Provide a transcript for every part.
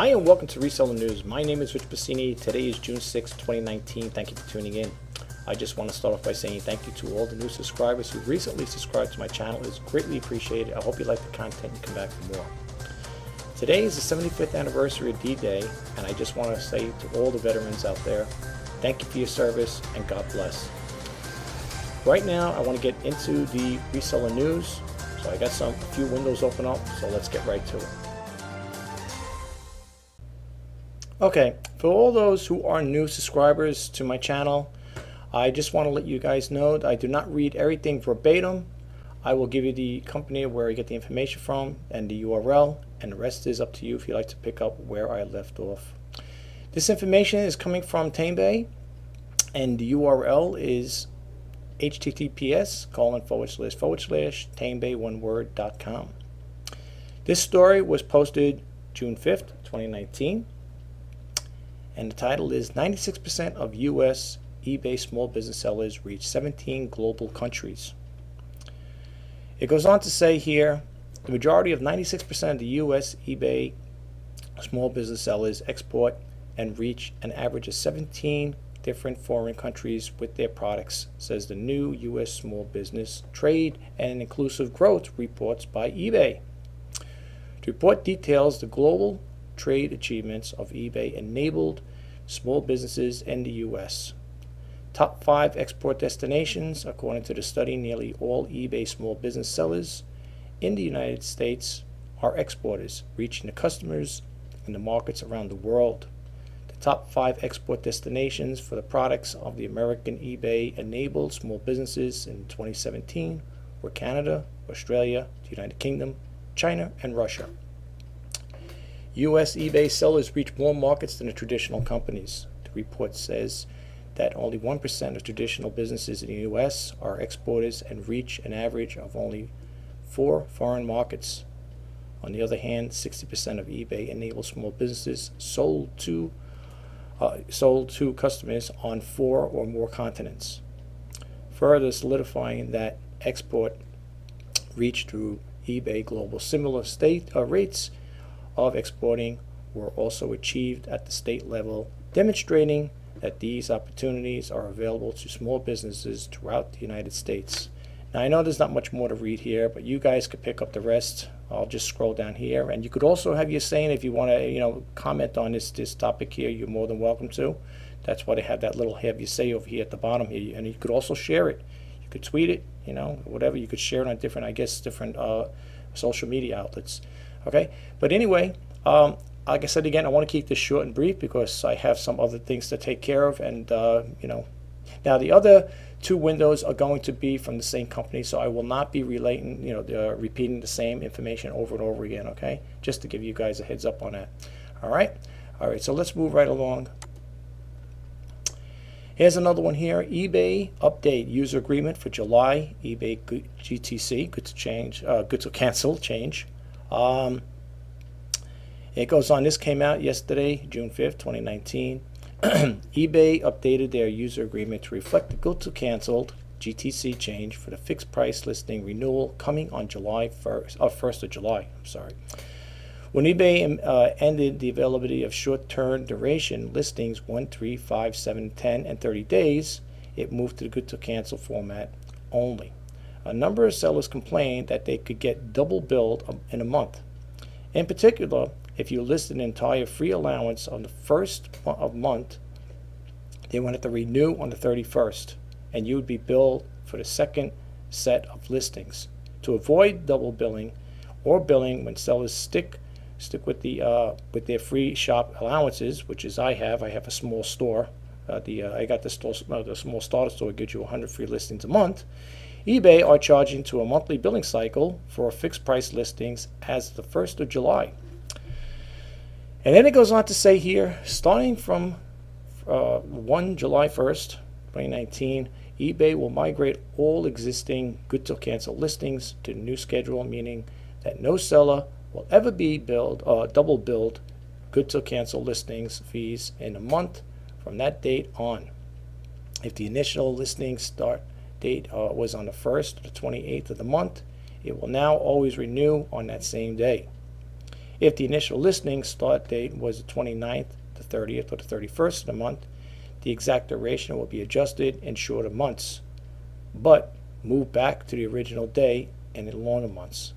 Hi and welcome to Reseller News. My name is Pasini. Today is June 6, 2019. Thank you for tuning in. I just want to start off by saying thank you to all the new subscribers who recently subscribed to my channel. It's greatly appreciated. I hope you like the content and come back for more. Today is the 75th anniversary of D-Day, and I just want to say to all the veterans out there, thank you for your service and God bless. Right now, I want to get into the Reseller News. So I got a few windows open up, so let's get right to it. Okay, for all those who are new subscribers to my channel, I just want to let you guys know that I do not read everything verbatim. I will give you the company where I get the information from and the URL, and the rest is up to you if you'd like to pick up where I left off. This information is coming from Tanebay, and the URL is https://tanebay1word.com. This story was posted June 5th, 2019. And the title is 96% of U.S. eBay small business sellers reach 17 global countries. It goes on to say here, the majority of 96% of the U.S. eBay small business sellers export and reach an average of 17 different foreign countries with their products, says the new U.S. Small Business Trade and Inclusive Growth reports by eBay. To report details the global trade achievements of eBay enabled small businesses in the U.S. Top 5 export destinations, according to the study, nearly all eBay small business sellers in the United States are exporters, reaching the customers in the markets around the world. The top 5 export destinations for the products of the American eBay-enabled small businesses in 2017 were Canada, Australia, the United Kingdom, China, and Russia. U.S. eBay sellers reach more markets than the traditional companies. The report says that only 1% of traditional businesses in the U.S. are exporters and reach an average of only 4 foreign markets. On the other hand, 60% of eBay-enabled small businesses sold to customers on 4 or more continents, further solidifying that export reach through eBay global. Similar rates of exporting were also achieved at the state level, demonstrating that these opportunities are available to small businesses throughout the United States. Now I know there's not much more to read here, but you guys could pick up the rest. I'll just scroll down here, and you could also have your saying if you want to, comment on this topic here. You're more than welcome to. That's why they have that little have your say over here at the bottom here, and you could also share it. You could tweet it, whatever. You could share it on different social media outlets. Okay, but anyway, like I said again, I want to keep this short and brief because I have some other things to take care of, and now the other 2 windows are going to be from the same company, so I will not be repeating the same information over and over again. Okay, just to give you guys a heads up on that. All right, so let's move right along. Here's another one here. eBay update user agreement for July. eBay GTC, good to cancel change. It goes on, this came out yesterday, June 5th, 2019. eBay updated their user agreement to reflect the good to canceled GTC change for the fixed price listing renewal coming on July 1st of July. When eBay ended the availability of short-term duration listings 1, 3, 5, 7, 10, and 30 days, it moved to the good to cancel format only. A number of sellers complained that they could get double billed in a month. In particular, if you listed an entire free allowance on the first of month, they wanted to renew on the 31st, and you would be billed for the second set of listings. To avoid double billing or billing when sellers stick with their free shop allowances, which is I have a small store. I got the small starter store, gives you 100 free listings a month. eBay are charging to a monthly billing cycle for fixed price listings as the 1st of July. And then it goes on to say here, starting from July 1st, 2019, eBay will migrate all existing good to cancel listings to the new schedule, meaning that no seller will ever be double billed good to cancel listings fees in a month from that date on. If the initial listing start date was on the 1st or the 28th of the month, it will now always renew on that same day. If the initial listing start date was the 29th, the 30th, or the 31st of the month, the exact duration will be adjusted in shorter months, but move back to the original day and in longer months.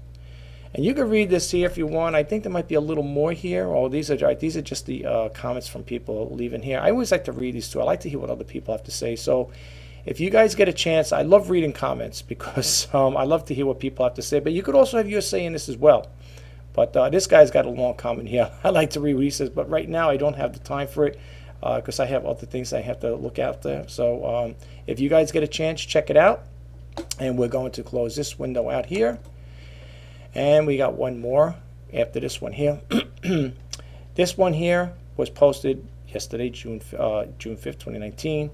And you can read this here if you want. I think there might be a little more here. Oh, these are just the comments from people leaving here. I always like to read these too. I like to hear what other people have to say. So if you guys get a chance, I love reading comments because I love to hear what people have to say. But you could also have your say in this as well. But this guy's got a long comment here. I like to read what he says, but right now I don't have the time for it because I have other things I have to look at there. So if you guys get a chance, check it out. And we're going to close this window out here. And we got one more after this one here. This one here was posted yesterday, June 5th, 2019.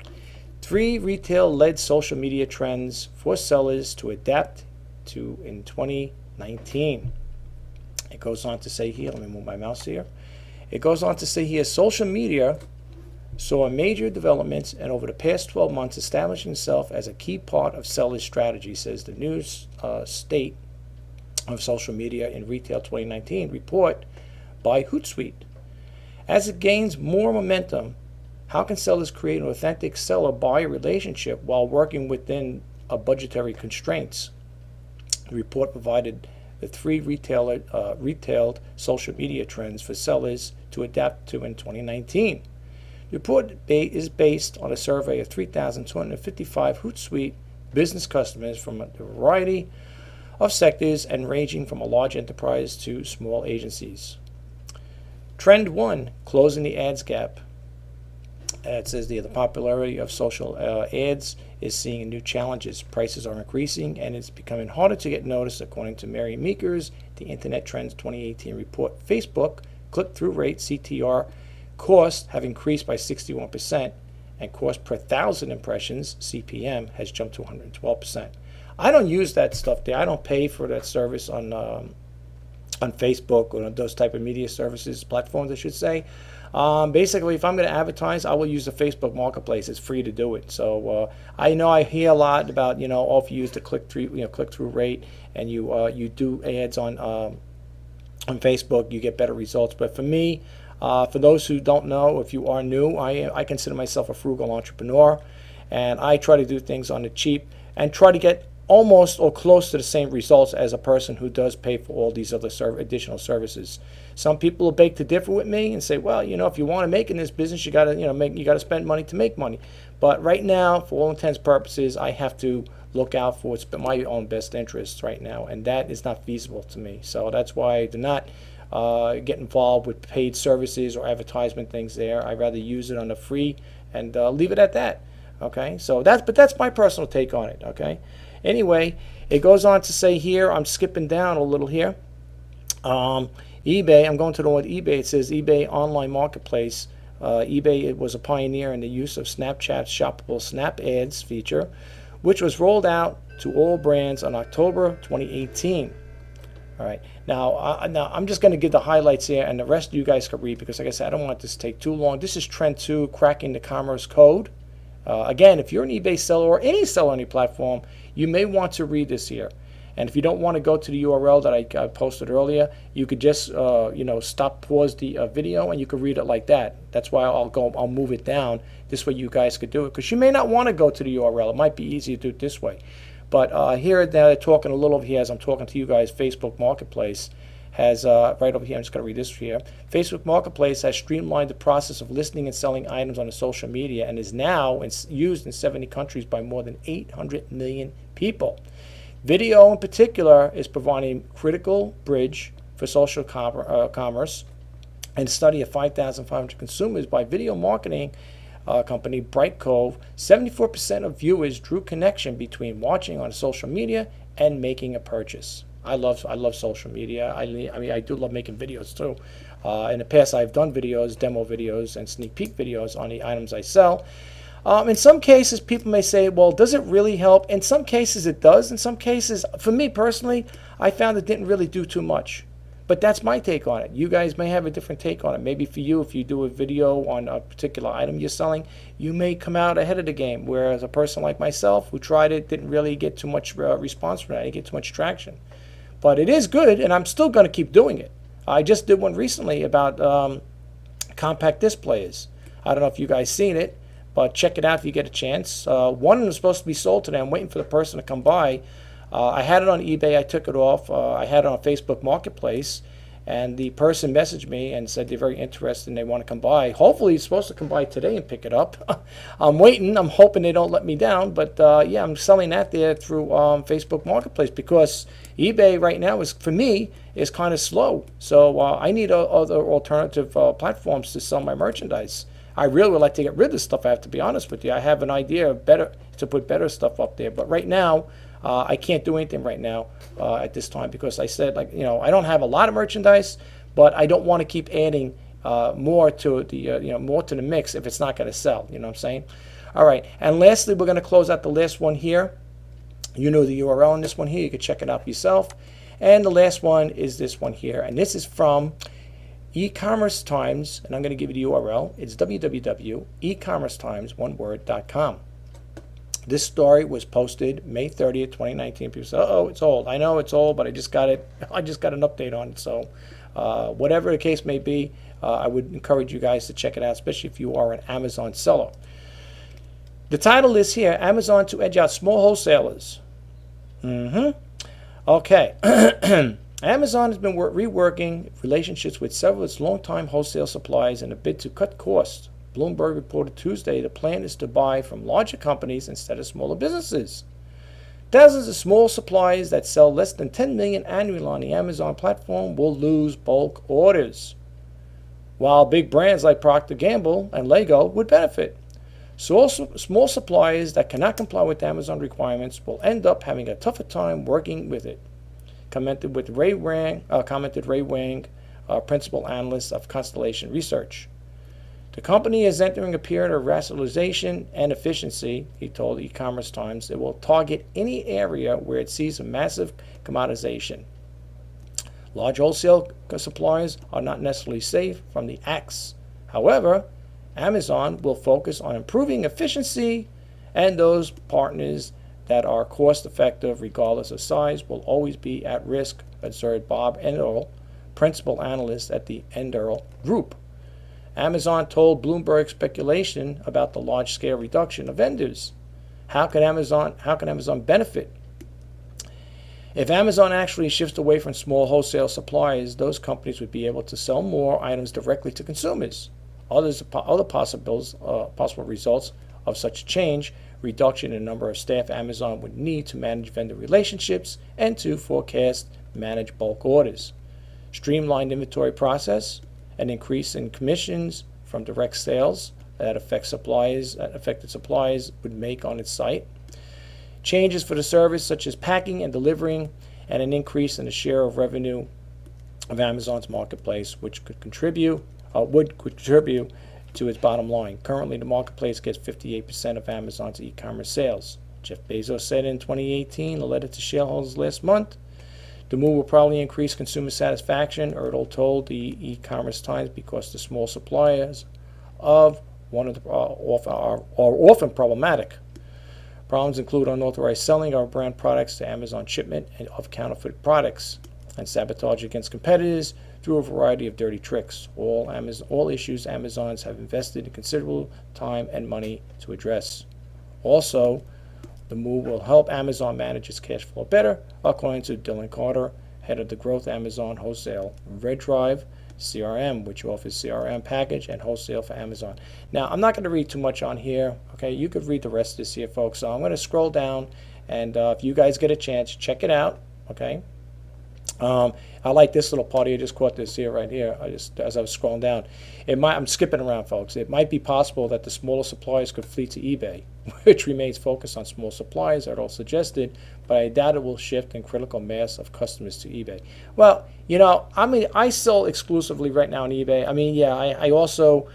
3 retail-led social media trends for sellers to adapt to in 2019. It goes on to say here, let me move my mouse here. It goes on to say here, social media saw major developments and over the past 12 months establishing itself as a key part of sellers' strategy, says the News State of Social Media in Retail 2019 report by Hootsuite. As it gains more momentum, how can sellers create an authentic seller-buyer relationship while working within budgetary constraints? The report provided the 3 retailed social media trends for sellers to adapt to in 2019. The report is based on a survey of 3,255 Hootsuite business customers from a variety of sectors and ranging from a large enterprise to small agencies. Trend 1, closing the ads gap. It says the popularity of social ads is seeing new challenges. Prices are increasing and it's becoming harder to get noticed, according to Mary Meeker's The Internet Trends 2018 report. Facebook click-through rate, CTR, costs have increased by 61%, and cost per 1,000 impressions, CPM, has jumped to 112%. I don't use that stuff there. I don't pay for that service on Facebook or those type of media services, platforms, I should say. Basically, if I'm going to advertise, I will use the Facebook Marketplace. It's free to do it. So I know I hear a lot about, if you use the click-through rate and you do ads on Facebook, you get better results. But for me, for those who don't know, if you are new, I consider myself a frugal entrepreneur, and I try to do things on the cheap and try to get almost or close to the same results as a person who does pay for all these other additional services. Some people will beg to differ with me and say, well, if you want to make in this business, you got to, you got to spend money to make money. But right now, for all intents and purposes, I have to look out for my own best interests right now, and that is not feasible to me. So that's why I do not get involved with paid services or advertisement things there. I'd rather use it on the free and leave it at that. Okay, so that's my personal take on it. Okay. Anyway, it goes on to say here, I'm skipping down a little here. eBay, I'm going to the one with eBay. It says eBay online marketplace. eBay was a pioneer in the use of Snapchat's shoppable Snap Ads feature, which was rolled out to all brands on October 2018. All right, now I'm just going to give the highlights here, and the rest you guys can read because, like I said, I don't want this to take too long. This is Trend 2, cracking the commerce code. Again, if you're an eBay seller or any seller on any platform, you may want to read this here. And if you don't want to go to the URL that I posted earlier, you could just stop, pause the video, and you could read it like that. That's why I'll move it down. This way you guys could do it, because you may not want to go to the URL. It might be easier to do it this way. But here they're talking a little over here as I'm talking to you guys. Facebook Marketplace has right over here, I'm just going to read this here. Facebook Marketplace has streamlined the process of listing and selling items on the social media and is now used in 70 countries by more than 800 million people. Video in particular is providing critical bridge for social commerce, and a study of 5,500 consumers by video marketing company Brightcove, 74% of viewers drew connection between watching on social media and making a purchase. I love social media. I mean, I do love making videos too. In the past, I've done videos, demo videos, and sneak peek videos on the items I sell. In some cases, people may say, well, does it really help? In some cases, it does. In some cases, for me personally, I found it didn't really do too much. But that's my take on it. You guys may have a different take on it. Maybe for you, if you do a video on a particular item you're selling, you may come out ahead of the game. Whereas a person like myself who tried it didn't really get too much response from that. I didn't get too much traction. But it is good, and I'm still going to keep doing it. I just did one recently about compact displays. I don't know if you guys seen it, but check it out if you get a chance. One of them is supposed to be sold today. I'm waiting for the person to come by. I had it on eBay. I took it off. I had it on Facebook Marketplace, and the person messaged me and said they're very interested and they want to come by. Hopefully he's supposed to come by today and pick it up. I'm waiting. I'm hoping they don't let me down. But yeah, I'm selling that there through Facebook Marketplace because eBay right now is, for me, is kind of slow. So I need other alternative platforms to sell my merchandise. I really would like to get rid of this stuff, I have to be honest with you. I have an idea of better to put better stuff up there. But right now, I can't do anything right now at this time because I said, like, you know, I don't have a lot of merchandise, but I don't want to keep adding more to the more to the mix if it's not going to sell. You know what I'm saying? All right. And lastly, we're going to close out the last one here. You know the URL on this one here. You can check it out for yourself. And the last one is this one here, and this is from E-commerce Times, and I'm going to give you the URL. It's www.ecommercetimes.com. This story was posted May 30th, 2019. People say, "Oh, it's old." I know it's old, but I just got it. I just got an update on it. So, whatever the case may be, I would encourage you guys to check it out, especially if you are an Amazon seller. The title is here: Amazon to edge out small wholesalers. Okay. Amazon has been reworking relationships with several of its longtime wholesale suppliers in a bid to cut costs. Bloomberg reported Tuesday the plan is to buy from larger companies instead of smaller businesses. Thousands of small suppliers that sell less than $10 million annually on the Amazon platform will lose bulk orders, while big brands like Procter & Gamble and Lego would benefit. So small suppliers that cannot comply with Amazon requirements will end up having a tougher time working with it. Commented Ray Wang, principal analyst of Constellation Research. The company is entering a period of rationalization and efficiency, he told E-commerce Times. It will target any area where it sees a massive commoditization. Large wholesale suppliers are not necessarily safe from the axe. However, Amazon will focus on improving efficiency, and those partners that are cost-effective regardless of size will always be at risk, observed Bob Enderle, principal analyst at the Enderle Group. Amazon told Bloomberg speculation about the large-scale reduction of vendors. How can Amazon benefit? If Amazon actually shifts away from small wholesale suppliers, those companies would be able to sell more items directly to consumers. Other possible results of such a change: reduction in the number of staff Amazon would need to manage vendor relationships and to manage bulk orders. Streamlined inventory process, an increase in commissions from direct sales that affected suppliers would make on its site. Changes for the service such as packing and delivering, and an increase in the share of revenue of Amazon's marketplace, which would contribute to its bottom line. Currently, the marketplace gets 58% of Amazon's e-commerce sales. Jeff Bezos said in 2018, in a letter to shareholders last month, the move will probably increase consumer satisfaction, Erdl told the E-commerce Times, because the small suppliers are often problematic. Problems include unauthorized selling of brand products to Amazon shipment of counterfeit products and sabotage against competitors through a variety of dirty tricks. All issues Amazons have invested in considerable time and money to address. Also, the move will help Amazon manage its cash flow better, according to Dylan Carter, head of the Growth Amazon Wholesale RedDrive CRM, which offers CRM package and wholesale for Amazon. Now, I'm not going to read too much on here. Okay, you could read the rest of this here, folks. So I'm going to scroll down, and if you guys get a chance, check it out. Okay. I like this little part here. Just caught this here, right here. As I was scrolling down, I'm skipping around, folks. It might be possible that the smaller suppliers could flee to eBay, which remains focused on small suppliers, are all suggested, but I doubt it will shift in critical mass of customers to eBay. Well, I sell exclusively right now on eBay. I also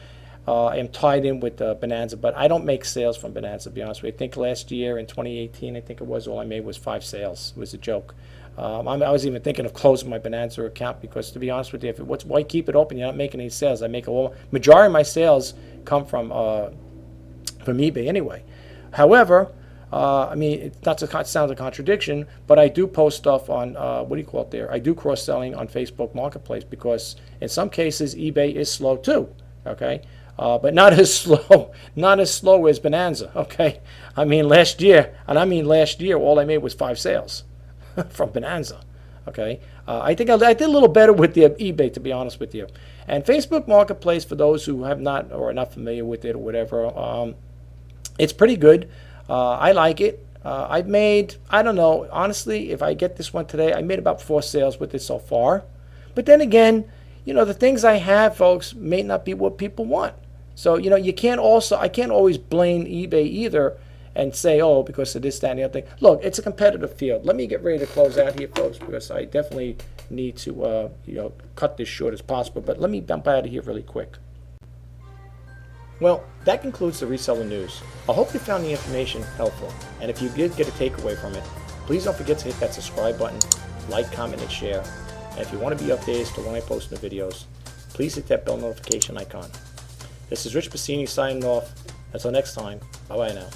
am tied in with Bonanza, but I don't make sales from Bonanza, to be honest with you. I think last year in 2018, all I made was 5 sales. It was a joke. I was even thinking of closing my Bonanza account because, to be honest with you, why keep it open? You're not making any sales. Majority of my sales come from eBay anyway. However, I mean, it's not to sound a contradiction, but I do post stuff on, what do you call it there? I do cross-selling on Facebook Marketplace because in some cases eBay is slow too, okay? But not as slow as Bonanza, okay? I mean, last year, all I made was 5 sales from Bonanza, okay? I think I did a little better with the eBay, to be honest with you. And Facebook Marketplace, for those who have not or are not familiar with it or whatever, it's pretty good. I like it. I've made, I don't know, honestly, if I get this one today, I made about 4 sales with it so far. But then again, you know, the things I have, folks, may not be what people want. So, you know, I can't always blame eBay either and say, oh, because of this, that, and the other thing. Look, it's a competitive field. Let me get ready to close out here, folks, because I definitely need to, you know, cut this short as possible. But let me dump out of here really quick. Well, that concludes the reseller news. I hope you found the information helpful. And if you did get a takeaway from it, please don't forget to hit that subscribe button, like, comment, and share. And if you want to be updated as to when I post new videos, please hit that bell notification icon. This is Rich Pasini signing off. Until next time, bye-bye now.